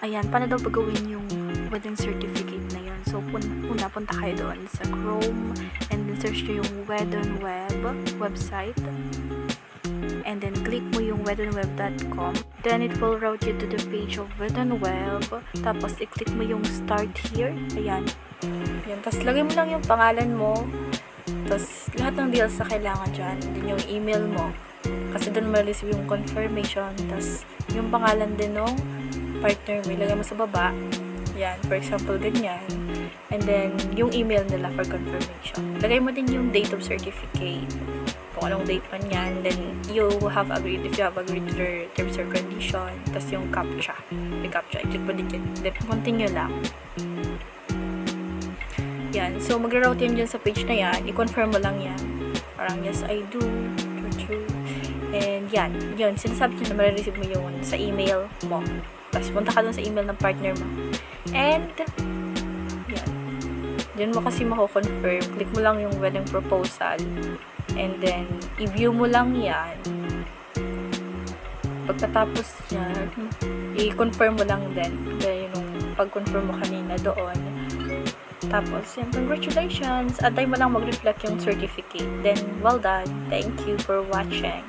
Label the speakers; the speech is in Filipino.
Speaker 1: Ayan, paano daw gagawin yung wedding certificate na yun? So, punta kayo doon sa Chrome and then search nyo yung Wedonweb website. And then click mo yung wedonweb.com. Then it will route you to the page of Wedonweb. Tapos i-click mo yung start here. Ayan. Ayan. Tapos lagay mo lang yung pangalan mo. Tapos lahat ng details na kailangan dyan. Then yung email mo. Kasi doon mo receive yung confirmation. Tapos yung pangalan din ng partner mo. Ilagay mo sa baba. Yan. For example, ganyan. And then yung email nila for confirmation. Lagay mo din yung date of certificate. Kung anong date pa niyan, then you have agreed, if you have agreed to their terms or condition, tapos yung captcha, i-click mo din yun, then continue lang. Yan, so mag-route yun dyan sa page na yan, i-confirm mo lang yan, parang yes I do, true, and yan, yun, sinasabi nyo na marireceive mo yun sa email mo, tapos punta ka dun sa email ng partner mo, and yan, dyan mo kasi mako-confirm, click mo lang yung wedding proposal, and then, i-view mo lang yan. Pagkatapos yan, i-confirm mo lang din. Kaya yung pag-confirm mo kanina doon. Tapos, yan, congratulations! Antay mo lang mag-reflect yung certificate. Then, well done. Thank you for watching.